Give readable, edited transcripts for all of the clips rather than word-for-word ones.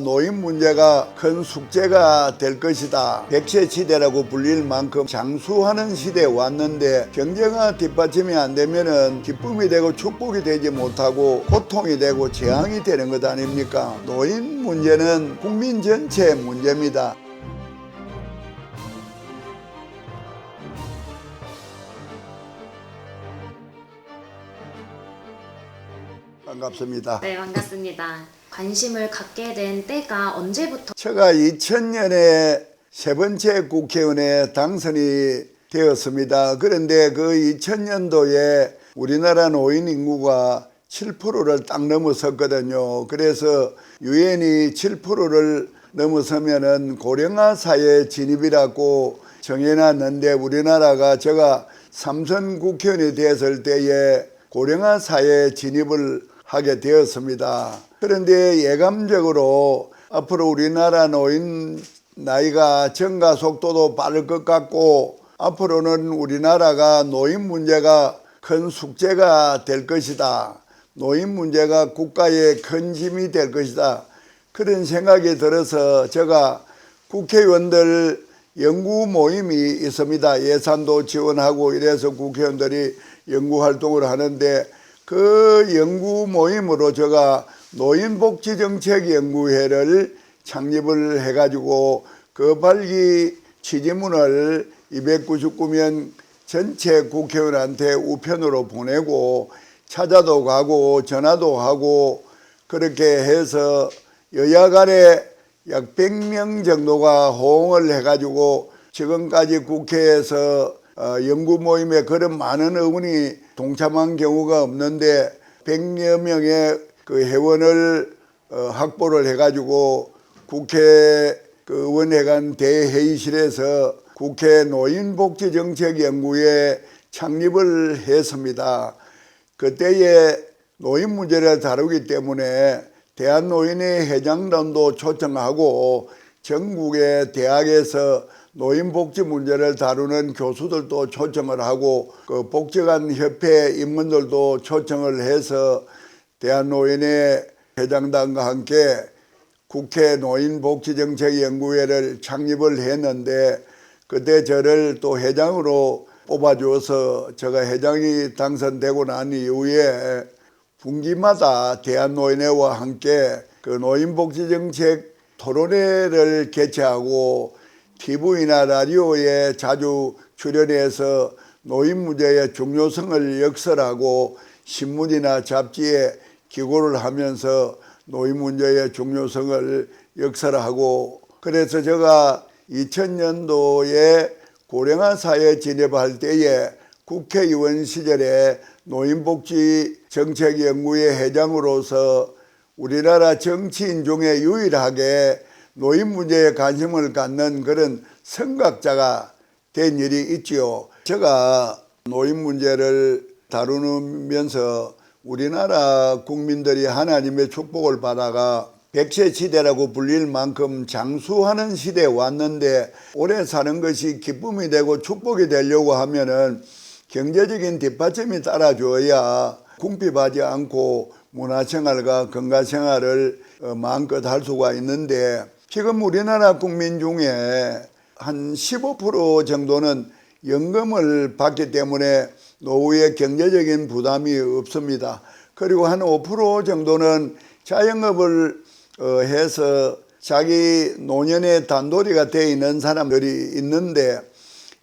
노인 문제가 큰 숙제가 될 것이다. 백세 시대라고 불릴 만큼 장수하는 시대에 왔는데 경제가 뒷받침이 안 되면은 기쁨이 되고 축복이 되지 못하고 고통이 되고 재앙이 되는 것 아닙니까? 노인 문제는 국민 전체의 문제입니다. 반갑습니다. 네, 반갑습니다. 관심을 갖게 된 때가 언제부터? 제가 2000년에 세 번째 국회의원에 당선이 되었습니다. 그런데 그 2000년도에 우리나라 노인 인구가 7%를 딱 넘어섰거든요. 그래서 유엔이 7%를 넘어서면은 고령화 사회 진입이라고 정해놨는데 우리나라가 제가 3선 국회의원이 되었을 때에 고령화 사회 진입을 하게 되었습니다. 그런데 예감적으로 앞으로 우리나라 노인 나이가 증가 속도도 빠를 것 같고 앞으로는 우리나라가 노인 문제가 큰 숙제가 될 것이다. 노인 문제가 국가의 큰 짐이 될 것이다. 그런 생각이 들어서 제가 국회의원들 연구 모임이 있습니다. 예산도 지원하고 이래서 국회의원들이 연구활동을 하는데 그 연구 모임으로 제가 노인복지정책연구회를 창립을 해가지고 그 발기 취지문을 299명 전체 국회의원한테 우편으로 보내고 찾아도 가고 전화도 하고 그렇게 해서 여야 간에 약 100명 정도가 호응을 해가지고 지금까지 국회에서 연구 모임에 그런 많은 의원이 동참한 경우가 없는데 100여 명의 그 회원을 확보를 해가지고 국회 그 의원회관 대회의실에서 국회 노인복지정책연구회 창립을 했습니다. 그때에 노인 문제를 다루기 때문에 대한노인회 회장단도 초청하고 전국의 대학에서 노인복지 문제를 다루는 교수들도 초청을 하고 그 복지관 협회 임원들도 초청을 해서 대한노인회 회장단과 함께 국회 노인복지정책연구회를 창립을 했는데 그때 저를 또 회장으로 뽑아주어서 제가 회장이 당선되고 난 이후에 분기마다 대한노인회와 함께 그 노인복지정책 토론회를 개최하고 TV나 라디오에 자주 출연해서 노인 문제의 중요성을 역설하고 신문이나 잡지에 기고를 하면서 노인 문제의 중요성을 역설하고 그래서 제가 2000년도에 고령화 사회에 진입할 때에 국회의원 시절에 노인복지정책연구회 회장으로서 우리나라 정치인 중에 유일하게 노인 문제에 관심을 갖는 그런 선각자가 된 일이 있지요. 제가 노인 문제를 다루면서 우리나라 국민들이 하나님의 축복을 받아가 백세 시대라고 불릴 만큼 장수하는 시대에 왔는데 오래 사는 것이 기쁨이 되고 축복이 되려고 하면은 경제적인 뒷받침이 따라줘야 궁핍하지 않고 문화생활과 건강생활을 마음껏 할 수가 있는데 지금 우리나라 국민 중에 한 15% 정도는 연금을 받기 때문에 노후에 경제적인 부담이 없습니다. 그리고 한 5% 정도는 자영업을 해서 자기 노년의 단도리가 되어 있는 사람들이 있는데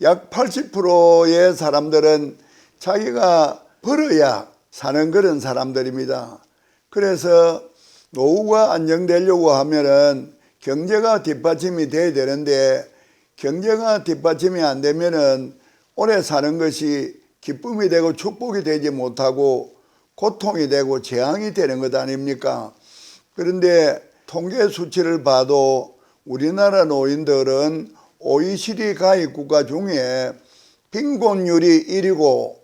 약 80%의 사람들은 자기가 벌어야 사는 그런 사람들입니다. 그래서 노후가 안정되려고 하면은 경제가 뒷받침이 돼야 되는데 경제가 뒷받침이 안 되면은 오래 사는 것이 기쁨이 되고 축복이 되지 못하고 고통이 되고 재앙이 되는 것 아닙니까? 그런데 통계 수치를 봐도 우리나라 노인들은 OECD 가입 국가 중에 빈곤율이 1위고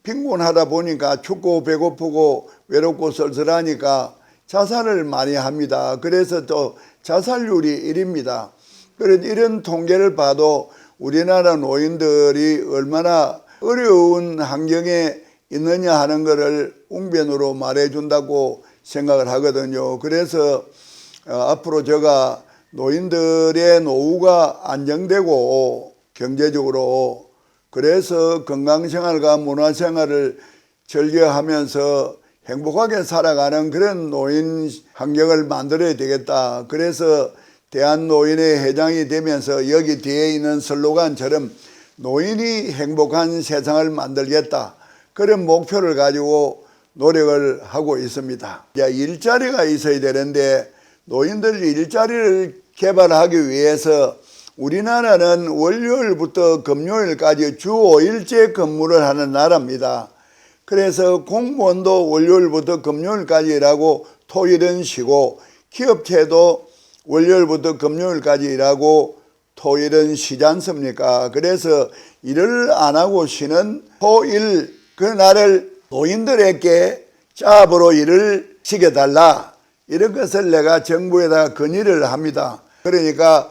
빈곤하다 보니까 춥고 배고프고 외롭고 쓸쓸하니까 자살을 많이 합니다. 그래서 또 자살률이 1위입니다. 그런데 이런 통계를 봐도 우리나라 노인들이 얼마나 어려운 환경에 있느냐 하는 것을 웅변으로 말해준다고 생각을 하거든요. 그래서 앞으로 제가 노인들의 노후가 안정되고 경제적으로 그래서 건강생활과 문화생활을 즐겨하면서 행복하게 살아가는 그런 노인 환경을 만들어야 되겠다. 그래서 대한노인회 회장이 되면서 여기 뒤에 있는 슬로건처럼 노인이 행복한 세상을 만들겠다. 그런 목표를 가지고 노력을 하고 있습니다. 일자리가 있어야 되는데 노인들 일자리를 개발하기 위해서 우리나라는 월요일부터 금요일까지 주 5일제 근무를 하는 나라입니다. 그래서 공무원도 월요일부터 금요일까지 일하고 토요일은 쉬고 기업체도 월요일부터 금요일까지 일하고 토요일은 쉬지 않습니까? 그래서 일을 안 하고 쉬는 토일 그날을 노인들에게 짭으로 일을 시켜달라. 이런 것을 내가 정부에다 건의를 합니다. 그러니까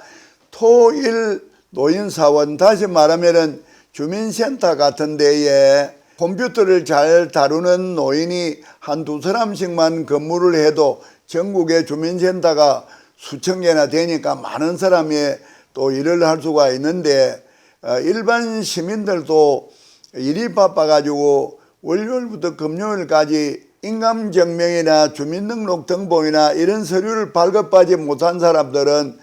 토일 노인사원, 다시 말하면 주민센터 같은 데에 컴퓨터를 잘 다루는 노인이 한두 사람씩만 근무를 해도 전국의 주민센터가 수천 개나 되니까 많은 사람이 또 일을 할 수가 있는데 일반 시민들도 일이 바빠가지고 월요일부터 금요일까지 인감증명이나 주민등록등본이나 이런 서류를 발급하지 못한 사람들은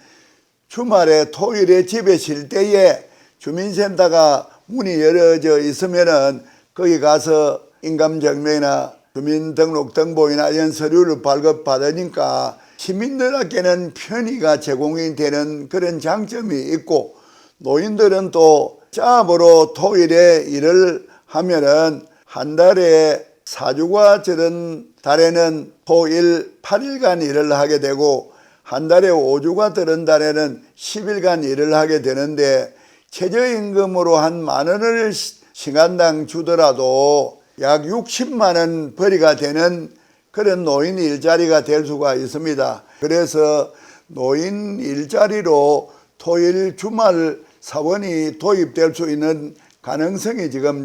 주말에 토요일에 집에 쉴 때에 주민센터가 문이 열어져 있으면은 거기 가서 인감증명이나 주민등록등본이나 이런 서류를 발급받으니까 시민들에게는 편의가 제공이 되는 그런 장점이 있고 노인들은 또 짭으로 토요일에 일을 하면은 한 달에 4주가 저런 달에는 토일 8일간 일을 하게 되고 한 달에 5주가 들은 달에는 10일간 일을 하게 되는데 최저임금으로 한 10,000원을 시간당 주더라도 약 60만 원 벌이가 되는 그런 노인 일자리가 될 수가 있습니다. 그래서 노인 일자리로 토일 주말 사원이 도입될 수 있는 가능성이 지금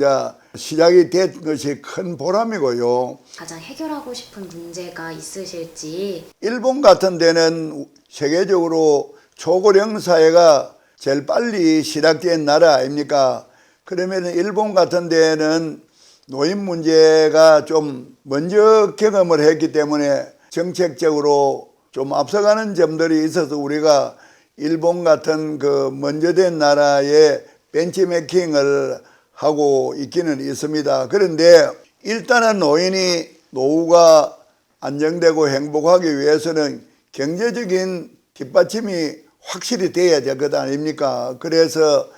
시작이 된 것이 큰 보람이고요. 가장 해결하고 싶은 문제가 있으실지. 일본 같은 데는 세계적으로 초고령 사회가 제일 빨리 시작된 나라 아닙니까? 그러면 일본 같은 데는 노인 문제가 좀 먼저 경험을 했기 때문에 정책적으로 좀 앞서가는 점들이 있어서 우리가 일본 같은 그 먼저 된 나라에 벤치매킹을 하고 있기는 있습니다. 그런데 일단은 노인이 노후가 안정되고 행복하기 위해서는 경제적인 뒷받침이 확실히 돼야 될 것 아닙니까? 그래서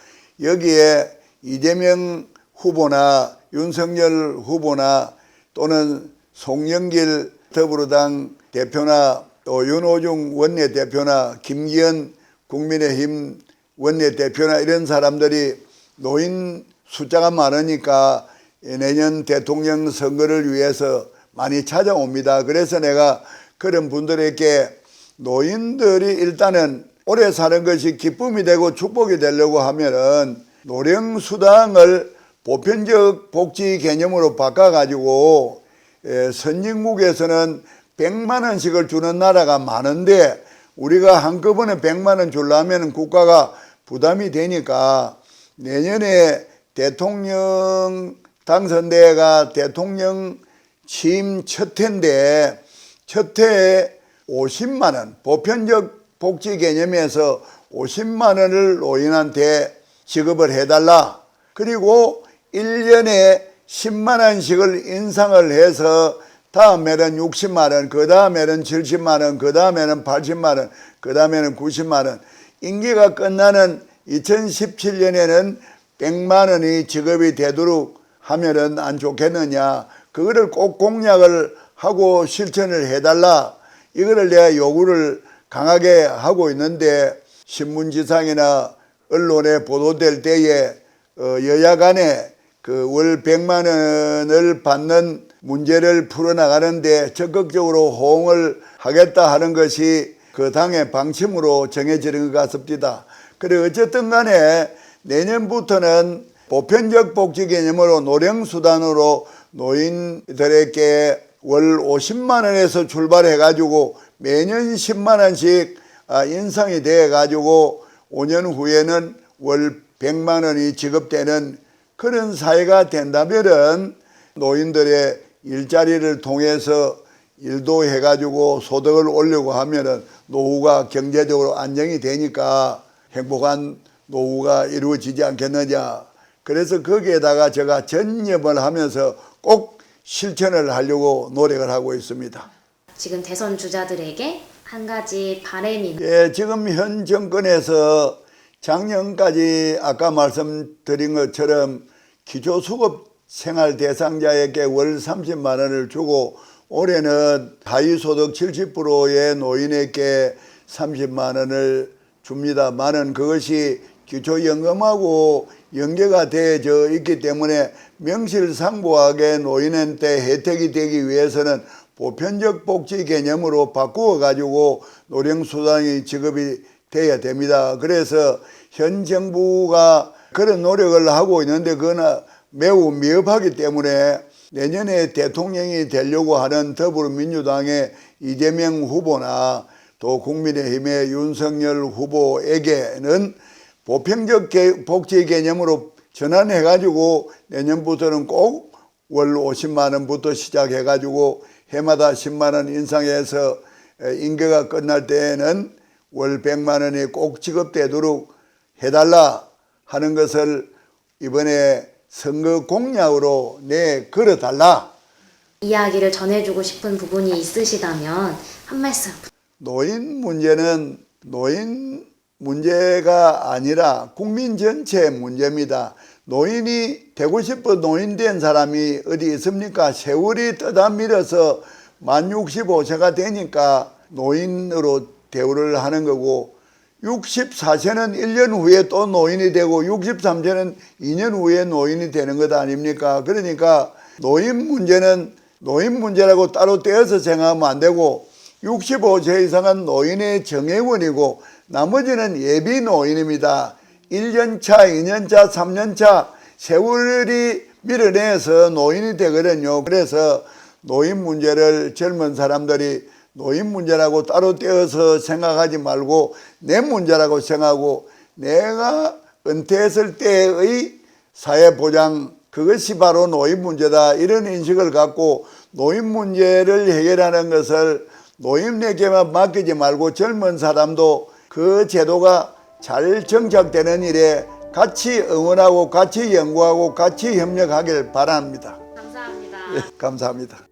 여기에 이재명 후보나 윤석열 후보나 또는 송영길 더불어당 대표나 또 윤호중 원내대표나 김기현 국민의힘 원내대표나 이런 사람들이 노인 숫자가 많으니까 내년 대통령 선거를 위해서 많이 찾아옵니다. 그래서 내가 그런 분들에게 노인들이 일단은 오래 사는 것이 기쁨이 되고 축복이 되려고 하면은 노령수당을 보편적 복지 개념으로 바꿔가지고 선진국에서는 100만 원씩을 주는 나라가 많은데 우리가 한꺼번에 100만 원 주려면 국가가 부담이 되니까 내년에 대통령 당선대가 대통령 취임 첫 해인데 첫 해에 50만 원 보편적 복지 개념에서 50만 원을 노인한테 지급을 해달라. 그리고 1년에 10만 원씩을 인상을 해서 다음에는 60만 원, 그 다음에는 70만 원, 그 다음에는 80만 원, 그 다음에는 90만 원. 임기가 끝나는 2017년에는 100만 원이 지급이 되도록 하면은 안 좋겠느냐. 그거를 꼭 공약을 하고 실천을 해달라. 이거를 내가 요구를 강하게 하고 있는데 신문지상이나 언론에 보도될 때에 여야 간에 그 월 100만 원을 받는 문제를 풀어나가는데 적극적으로 호응을 하겠다 하는 것이 그 당의 방침으로 정해지는 것 같습니다. 그래 어쨌든 간에 내년부터는 보편적 복지 개념으로 노령수단으로 노인들에게 월 50만 원에서 출발해 가지고 매년 10만 원씩 인상이 돼 가지고 5년 후에는 월 100만 원이 지급되는 그런 사회가 된다면은 노인들의 일자리를 통해서 일도 해가지고 소득을 올리고 하면은 노후가 경제적으로 안정이 되니까 행복한 노후가 이루어지지 않겠느냐. 그래서 거기에다가 제가 전념을 하면서 꼭 실천을 하려고 노력을 하고 있습니다. 지금 대선 주자들에게 한 가지 바람이 예, 지금 현 정권에서 작년까지 아까 말씀드린 것처럼 기초수급 생활 대상자에게 월 30만 원을 주고 올해는 하위소득 70%의 노인에게 30만 원을 줍니다만은 그것이 기초연금하고 연계가 되어져 있기 때문에 명실상부하게 노인한테 혜택이 되기 위해서는 보편적 복지 개념으로 바꾸어 가지고 노령수당이 지급이 돼야 됩니다. 그래서 현 정부가 그런 노력을 하고 있는데 그거는 매우 미흡하기 때문에 내년에 대통령이 되려고 하는 더불어민주당의 이재명 후보나 또 국민의힘의 윤석열 후보에게는 보편적 복지 개념으로 전환해가지고 내년부터는 꼭 월 50만 원부터 시작해가지고 해마다 10만 원 인상해서 임기가 끝날 때에는 월 100만 원이 꼭 지급되도록 해달라 하는 것을 이번에 선거 공약으로 걸어달라. 이야기를 전해주고 싶은 부분이 있으시다면 한 말씀. 노인 문제는 노인 문제가 아니라 국민 전체의 문제입니다. 노인이 되고 싶어 노인 된 사람이 어디 있습니까? 세월이 떠다밀어서 만 65세가 되니까 노인으로 대우를 하는 거고 64세는 1년 후에 또 노인이 되고 63세는 2년 후에 노인이 되는 것 아닙니까? 그러니까 노인 문제는 노인 문제라고 따로 떼어서 생각하면 안 되고 65세 이상은 노인의 정예원이고 나머지는 예비 노인입니다. 1년차, 2년차, 3년차 세월이 밀어내서 노인이 되거든요. 그래서 노인 문제를 젊은 사람들이 노인 문제라고 따로 떼어서 생각하지 말고 내 문제라고 생각하고 내가 은퇴했을 때의 사회보장 그것이 바로 노인 문제다 이런 인식을 갖고 노인 문제를 해결하는 것을 노인에게만 맡기지 말고 젊은 사람도 그 제도가 잘 정착되는 일에 같이 응원하고 같이 연구하고 같이 협력하길 바랍니다. 감사합니다. 감사합니다.